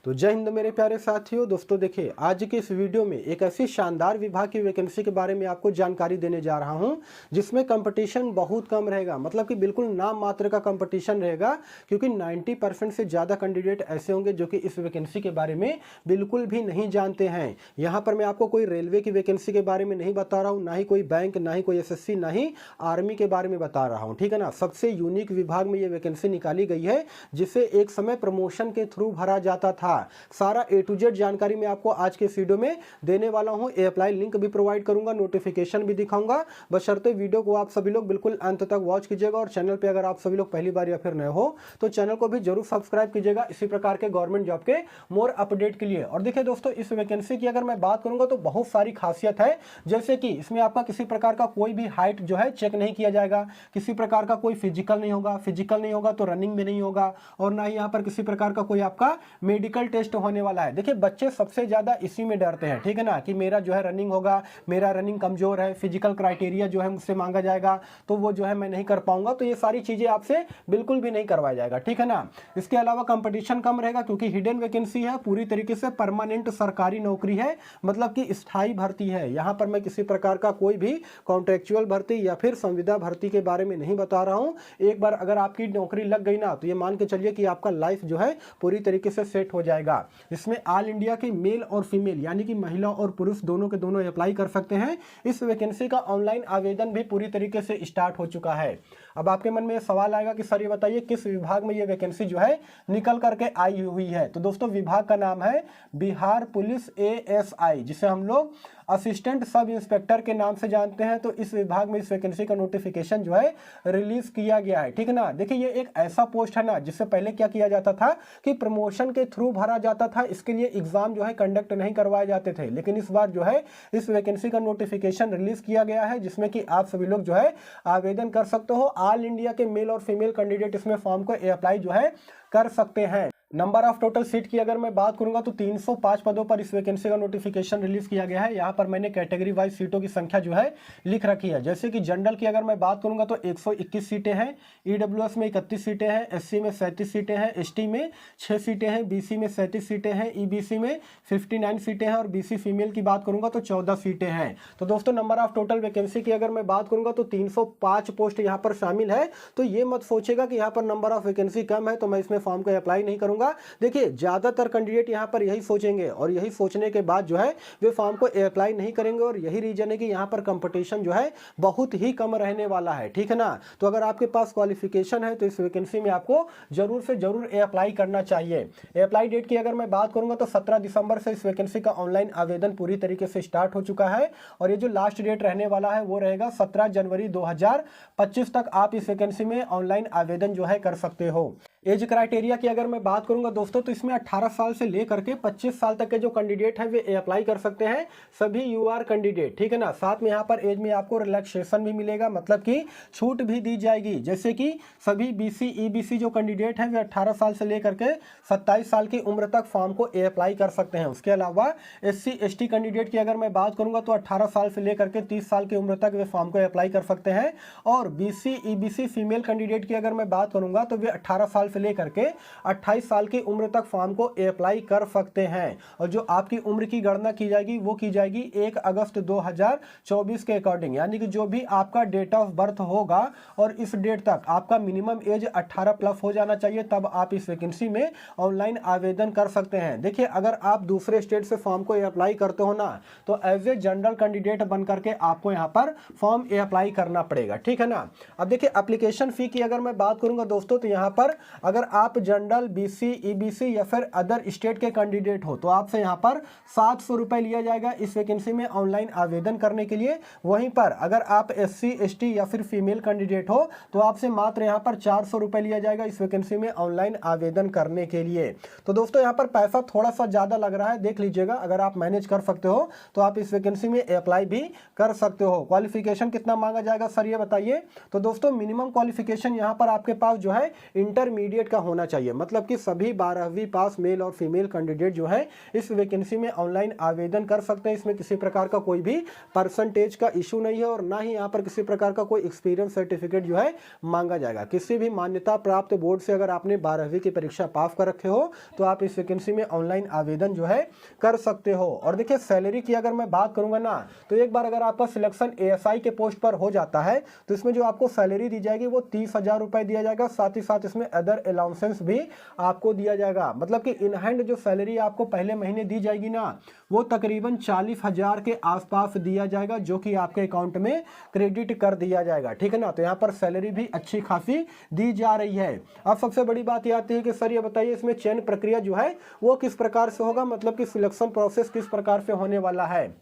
तो जय हिंद मेरे प्यारे साथियों। दोस्तों देखिए, आज के इस वीडियो में एक ऐसी शानदार विभाग की वैकेंसी के बारे में आपको जानकारी देने जा रहा हूं जिसमें कंपटीशन बहुत कम रहेगा, मतलब कि बिल्कुल नाम मात्र का कंपटीशन रहेगा, क्योंकि 90% से ज़्यादा कैंडिडेट ऐसे होंगे जो कि इस वैकेंसी के बारे में बिल्कुल भी नहीं जानते हैं। यहाँ पर मैं आपको कोई रेलवे की वैकेंसी के बारे में नहीं बता रहा हूँ, ना ही कोई बैंक, ना ही कोई SSC, ना ही आर्मी के बारे में बता रहा हूँ, ठीक है ना। सबसे यूनिक विभाग में ये वैकेंसी निकाली गई है जिसे एक समय प्रमोशन के थ्रू भरा जाता था। सारा A to Z जानकारी मैं आपको आज के इस वीडियो में देने वाला हूं। अप्लाई लिंक भी प्रोवाइड करूंगा, नोटिफिकेशन भी दिखाऊंगा, बशर्ते वीडियो को आप सभी लोग बिल्कुल अंत तक वॉच कीजिएगा। और चैनल पे अगर आप सभी लोग पहली बार या फिर नए हो तो चैनल को भी जरूर सब्सक्राइब कीजिएगा इसी प्रकार के गवर्नमेंट जॉब के मोर अपडेट के लिए। और देखिए दोस्तों, इस वैकेंसी की अगर मैं बात करूंगा तो बहुत सारी खासियत है, जैसे कि इसमें आपका किसी प्रकार का कोई भी हाइट जो है चेक नहीं किया जाएगा, किसी प्रकार का कोई फिजिकल नहीं होगा तो रनिंग में नहीं होगा, और ना ही यहाँ पर किसी प्रकार का कोई आपका मेडिकल टेस्ट होने वाला है। देखिए, बच्चे सबसे ज्यादा इसी में डरते हैं, ठीक है ना, कि मेरा जो है रनिंग होगा, मेरा रनिंग कमजोर है, फिजिकल क्राइटेरिया जो है मुझसे मांगा जाएगा तो वो जो है मैं नहीं कर पाऊंगा। तो ये सारी चीजें आपसे बिल्कुल भी नहीं करवाया जाएगा, ठीक है ना। इसके अलावा कंपटीशन कम रहेगा क्योंकि हिडन वैकेंसी है, पूरी तरीके से परमानेंट सरकारी नौकरी है, मतलब कि स्थायी भर्ती है। यहाँ पर मैं किसी प्रकार का कोई भी कॉन्ट्रेक्चुअल भर्ती या फिर संविदा भर्ती के बारे में नहीं बता रहा हूँ। एक बार अगर आपकी नौकरी लग गई ना तो ये मान के चलिए कि आपका लाइफ जो है पूरी तरीके से सेट हो जाएगा। इसमें ऑल इंडिया के मेल और फीमेल यानी कि महिला और पुरुष दोनों के दोनों अप्लाई कर सकते हैं। इस वैकेंसी का ऑनलाइन आवेदन भी पूरी तरीके से स्टार्ट हो चुका है। अब आपके मन में सवाल आएगा कि सर ये बताइए किस विभाग में ये वैकेंसी जो है निकल करके आई हुई है। तो दोस्तों, विभाग का नाम है बिहार पुलिस ASI, जिसे हम लोग असिस्टेंट सब इंस्पेक्टर के नाम से जानते हैं। तो इस विभाग में इस वैकेंसी का नोटिफिकेशन जो है रिलीज किया गया है, ठीक है ना। देखिए, ये एक ऐसा पोस्ट है ना जिससे पहले क्या किया जाता था कि प्रमोशन के थ्रू भरा जाता था, इसके लिए एग्जाम जो है कंडक्ट नहीं करवाए जाते थे। लेकिन इस बार जो है इस वैकेंसी का नोटिफिकेशन रिलीज किया गया है जिसमें कि आप सभी लोग जो है आवेदन कर सकते हो। ऑल इंडिया के मेल और फीमेल कैंडिडेट इसमें फॉर्म को अप्लाई जो है कर सकते हैं। नंबर ऑफ टोटल सीट की अगर मैं बात करूंगा तो 305 पदों पर इस वैकेंसी का नोटिफिकेशन रिलीज किया गया है। यहाँ पर मैंने कैटेगरी वाइज सीटों की संख्या जो है लिख रखी है। जैसे कि जनरल की अगर मैं बात करूंगा तो 121 सीटें हैं, EWS में 31 सीटें हैं, SC में 37 सीटें हैं, ST में 6 सीटें हैं, BC में 37 सीटें हैं, EBC में 59 सीटें हैं और BC फीमेल की बात करूंगा तो 14 सीटें हैं। तो दोस्तों, नंबर ऑफ टोटल वैकेंसी की अगर मैं बात करूंगा तो 305 पोस्ट यहाँ पर शामिल है। तो ये मत सोचेगा कि यहाँ पर नंबर ऑफ वैकेंसी कम है तो मैं इसमें फॉर्म को अप्लाई नहीं करूंगा। देखिए, ज्यादातर कैंडिडेट यहां पर यही सोचेंगे और यही सोचने के बाद जो है वे फॉर्म को अप्लाई नहीं करेंगे, और यही रीजन है कि यहां पर कंपटीशन जो है बहुत ही कम रहने वाला है, ठीक है ना। तो अगर आपके पास क्वालिफिकेशन है तो इस वैकेंसी में आपको जरूर से जरूर अप्लाई करना चाहिए। अप्लाई डेट की अगर मैं बात करूंगा तो 17 दिसंबर से इस वैकेंसी का ऑनलाइन आवेदन पूरी तरीके से स्टार्ट हो चुका है, और ये जो लास्ट डेट रहने वाला है वो रहेगा 17 जनवरी 2025 तक आप इस वैकेंसी में ऑनलाइन आवेदन जो है कर सकते हो। एज क्राइटेरिया की अगर मैं बात करूंगा दोस्तों तो इसमें 18 साल से लेकर के 25 साल तक के जो कैंडिडेट हैं वे अप्लाई कर सकते हैं, सभी UR कैंडिडेट, ठीक है ना। साथ में यहाँ पर एज में आपको रिलैक्सेशन भी मिलेगा, मतलब कि छूट भी दी जाएगी। जैसे कि सभी BC EBC जो कैंडिडेट हैं वे 18 साल से लेकर के 27 साल की उम्र तक फॉर्म को अप्लाई कर सकते हैं। उसके अलावा SC ST कैंडिडेट की अगर मैं बात करूंगा तो 18 साल से लेकर के 30 साल की उम्र तक वे फॉर्म को अप्लाई कर सकते हैं। और BC EBC फीमेल कैंडिडेट की अगर मैं बात करूंगा तो वे 18 साल से लेकर के 28 साल की उम्र तक फॉर्म को अप्लाई कर सकते हैं। और जो आपकी उम्र की गणना की जाएगी वो की जाएगी 1 अगस्त 2024 के अकॉर्डिंग, यानी कि जो भी आपका डेट ऑफ बर्थ होगा और इस डेट तक आपका मिनिमम एज 18 प्लस हो जाना चाहिए, तब आप इस वैकेंसी में ऑनलाइन आवेदन कर सकते हैं। देखिए, अगर आप दूसरे स्टेट से फॉर्म को अप्लाई करते हो ना तो एज ए जनरल कैंडिडेट बन करके आपको यहाँ पर फॉर्म अप्लाई करना पड़ेगा, ठीक है ना। अब देखिए, एप्लीकेशन फी की अगर मैं बात करूंगा दोस्तों तो यहाँ पर अगर आप जनरल BC EBC या फिर अदर स्टेट के कैंडिडेट हो तो आपसे यहाँ पर 700 रुपए लिया जाएगा इस वैकेंसी में ऑनलाइन आवेदन करने के लिए। वहीं पर अगर आप SC ST या फिर फीमेल कैंडिडेट हो तो आपसे मात्र यहाँ पर 400 रुपए लिया जाएगा इस वैकेंसी में ऑनलाइन आवेदन करने के लिए। तो दोस्तों, यहाँ पर पैसा थोड़ा सा ज्यादा लग रहा है, देख लीजिएगा। अगर आप मैनेज कर सकते हो तो आप इस वैकेंसी में अप्लाई भी कर सकते हो। क्वालिफिकेशन कितना मांगा जाएगा सर ये बताइए। तो दोस्तों, मिनिमम क्वालिफिकेशन यहाँ पर आपके पास जो है इंटरमीडिएट इंटरमीडिएट का होना चाहिए, मतलब कि सभी 12वीं पास मेल और फीमेल कैंडिडेट जो है इस वैकेंसी में ऑनलाइन आवेदन कर सकते हैं। इसमें किसी प्रकार का कोई भी परसेंटेज का इशू नहीं है और ना ही यहाँ पर किसी प्रकार का कोई एक्सपीरियंस सर्टिफिकेट जो है मांगा जाएगा। किसी भी मान्यता प्राप्त बोर्ड से अगर आपने 12वीं की परीक्षा पास कर रखे हो तो आप इस वैकेंसी में ऑनलाइन आवेदन जो है कर सकते हो। और देखिए सैलरी की अगर मैं बात करूंगा ना, तो एक बार अगर आपका सिलेक्शन एएसआई के पोस्ट पर हो जाता है तो इसमें जो आपको सैलरी दी जाएगी वो 30,000 रुपए दिया जाएगा। साथ ही साथ इसमें अदर अलाउंसेंस भी आपको दिया जाएगा, मतलब कि इन हैंड जो सैलरी आपको पहले महीने दी जाएगी ना वो तकरीबन 40,000 के आसपास दिया जाएगा, जो कि आपके अकाउंट में क्रेडिट कर दिया जाएगा। ठीक है ना, तो यहाँ पर सैलरी भी अच्छी खासी दी जा रही है। अब सबसे बड़ी बात यह आती है कि सर ये बताइए इसमें चयन प्रक्रिया जो है वो किस प्रकार से होगा, मतलब कि सिलेक्शन प्रोसेस किस प्रकार से होने वाला है।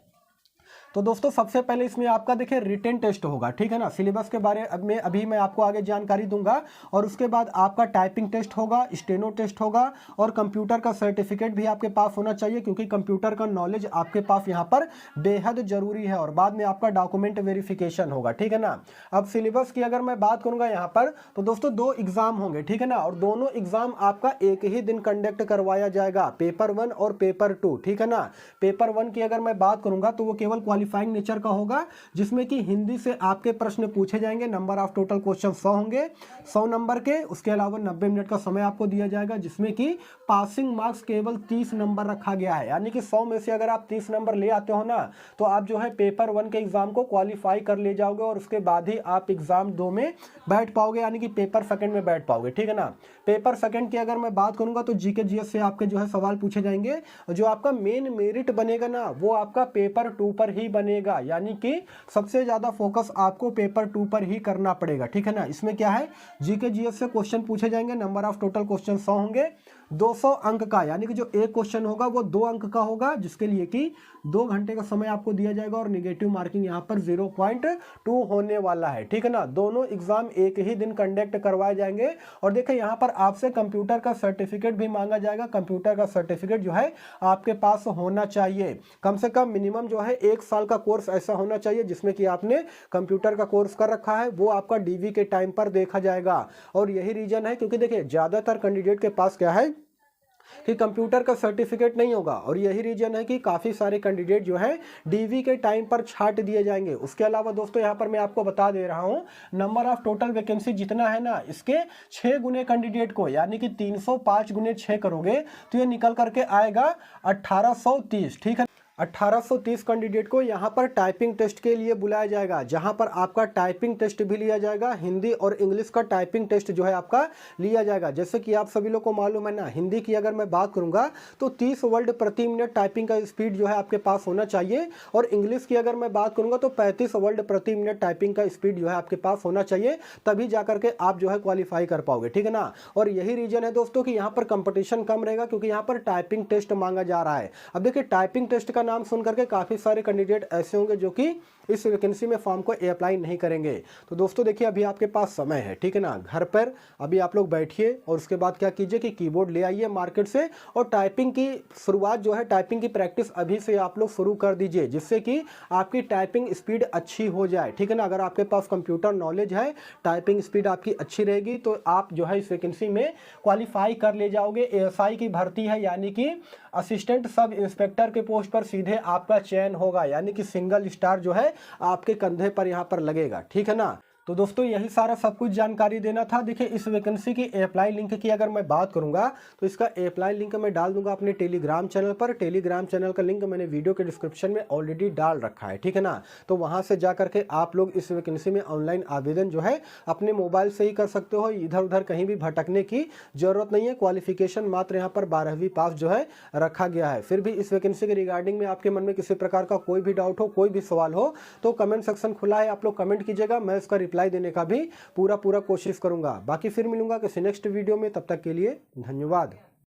तो दोस्तों सबसे पहले इसमें आपका देखिए रिटन टेस्ट होगा। ठीक है ना, सिलेबस के बारे में अभी मैं आपको आगे जानकारी दूंगा। और उसके बाद आपका टाइपिंग टेस्ट होगा, स्टेनो टेस्ट होगा और कंप्यूटर का सर्टिफिकेट भी आपके पास होना चाहिए, क्योंकि कंप्यूटर का नॉलेज आपके पास यहाँ पर बेहद जरूरी है। और बाद में आपका डॉक्यूमेंट वेरिफिकेशन होगा। ठीक है ना, अब सिलेबस की अगर मैं बात करूंगा यहाँ पर तो दोस्तों 2 एग्जाम होंगे। ठीक है ना, और दोनों एग्जाम आपका एक ही दिन कंडक्ट करवाया जाएगा, पेपर 1 और पेपर 2। ठीक है ना, पेपर 1 की अगर मैं बात करूंगा तो वो केवल क्वालिफाइंग नेचर का होगा, जिसमें कि हिंदी से आपके प्रश्न पूछे जाएंगे। नंबर ऑफ टोटल क्वेश्चन 100 होंगे, 100 नंबर के। उसके अलावा 90 मिनट का समय आपको दिया जाएगा, जिसमें कि पासिंग मार्क्स केवल 30 नंबर रखा गया है। यानी कि 100 में से अगर आप 30 नंबर ले आते हो ना तो आप जो है पेपर 1 के एग्जाम को क्वालिफाई कर ले जाओगे और उसके बाद ही आप एग्जाम 2 में बैठ पाओगे, यानी कि पेपर सेकंड में बैठ पाओगे। ठीक है ना, पेपर सेकंड की अगर मैं बात करूंगा तो जीके जीएस से आपके जो है सवाल पूछे जाएंगे। जो आपका मेन मेरिट बनेगा ना वो आपका पेपर 2 पर ही बनेगा, यानी कि सबसे ज्यादा फोकस आपको पेपर 2 पर ही करना पड़ेगा। ठीक है ना, इसमें क्या है जीके जीएस से क्वेश्चन पूछे जाएंगे। नंबर ऑफ टोटल क्वेश्चन 100 होंगे, 200 अंक का, यानी कि जो एक क्वेश्चन होगा वो 2 अंक का होगा, जिसके लिए कि 2 घंटे का समय आपको दिया जाएगा और नेगेटिव मार्किंग यहाँ पर 0.2 होने वाला है। ठीक है ना, दोनों एग्जाम एक ही दिन कंडक्ट करवाए जाएंगे। और देखिए यहाँ पर आपसे कंप्यूटर का सर्टिफिकेट भी मांगा जाएगा। कंप्यूटर का सर्टिफिकेट जो है आपके पास होना चाहिए, कम से कम मिनिमम जो है 1 साल का कोर्स ऐसा होना चाहिए जिसमें कि आपने कंप्यूटर का कोर्स कर रखा है, वो आपका डीवी के टाइम पर देखा जाएगा। और यही रीजन है क्योंकि देखिए ज्यादातर कैंडिडेट के पास क्या है कि कंप्यूटर का सर्टिफिकेट नहीं होगा, और यही रीजन है कि काफ़ी सारे कैंडिडेट जो है डीवी के टाइम पर छाट दिए जाएंगे। उसके अलावा दोस्तों यहाँ पर मैं आपको बता दे रहा हूँ, नंबर ऑफ टोटल वैकेंसी जितना है ना इसके 6 गुने कैंडिडेट को, यानी कि 305 गुने 6 करोगे तो ये निकल करके आएगा 1830। ठीक है, 1830 कैंडिडेट को यहाँ पर टाइपिंग टेस्ट के लिए बुलाया जाएगा, जहाँ पर आपका टाइपिंग टेस्ट भी लिया जाएगा। हिंदी और इंग्लिश का टाइपिंग टेस्ट जो है आपका लिया जाएगा। जैसे कि आप सभी लोग को मालूम है ना, हिंदी की अगर मैं बात करूँगा तो 30 वर्ड प्रति मिनट टाइपिंग का स्पीड जो है आपके पास होना चाहिए, और इंग्लिश की अगर मैं बात करूँगा तो 35 वर्ड प्रति मिनट टाइपिंग का स्पीड जो है आपके पास होना चाहिए, तभी जाकर के आप जो है क्वालिफाई कर पाओगे। ठीक है ना, और यही रीजन है दोस्तों कि यहाँ पर कंपटीशन कम रहेगा, क्योंकि यहाँ पर टाइपिंग टेस्ट मांगा जा रहा है। अब देखिए टाइपिंग टेस्ट का नाम सुन करके काफी सारे कैंडिडेट ऐसे होंगे जो कि इस वैकेंसी में फॉर्म को अप्लाई नहीं करेंगे। तो दोस्तों देखिए अभी आपके पास समय है। ठीक है ना, घर पर अभी आप लोग बैठिए और उसके बाद क्या कीजिए कि कीबोर्ड ले आइए मार्केट से, और टाइपिंग की शुरुआत जो है टाइपिंग की प्रैक्टिस अभी से आप लोग शुरू कर दीजिए, जिससे कि आपकी टाइपिंग स्पीड अच्छी हो जाए। ठीक है ना, अगर आपके पास कंप्यूटर नॉलेज है, टाइपिंग स्पीड आपकी अच्छी रहेगी तो आप जो है इस वैकेंसी में क्वालिफाई कर ले जाओगे। एएसआई की भर्ती है, यानी कि असिस्टेंट सब इंस्पेक्टर के पोस्ट पर सीधे आपका चयन होगा, यानी कि सिंगल स्टार जो है आपके कंधे पर यहाँ पर लगेगा। ठीक है ना, तो दोस्तों यही सारा सब कुछ जानकारी देना था। देखिए इस वैकेंसी की अप्लाई लिंक की अगर मैं बात करूंगा तो इसका अप्लाई लिंक मैं डाल दूंगा अपने टेलीग्राम चैनल पर। टेलीग्राम चैनल का लिंक मैंने वीडियो के डिस्क्रिप्शन में ऑलरेडी डाल रखा है। ठीक है ना, तो वहां से जा करके आप लोग इस वैकेंसी में ऑनलाइन आवेदन जो है अपने मोबाइल से ही कर सकते हो, इधर उधर कहीं भी भटकने की जरूरत नहीं है। क्वालिफिकेशन मात्र यहाँ पर 12वीं पास जो है रखा गया है। फिर भी इस वैकेंसी के रिगार्डिंग में आपके मन में किसी प्रकार का कोई भी डाउट हो, कोई भी सवाल हो तो कमेंट सेक्शन खुला है, आप लोग कमेंट कीजिएगा, मैं इसका रिप्लाई देने का भी पूरा कोशिश करूंगा। बाकी फिर मिलूंगा किसी नेक्स्ट वीडियो में, तब तक के लिए धन्यवाद।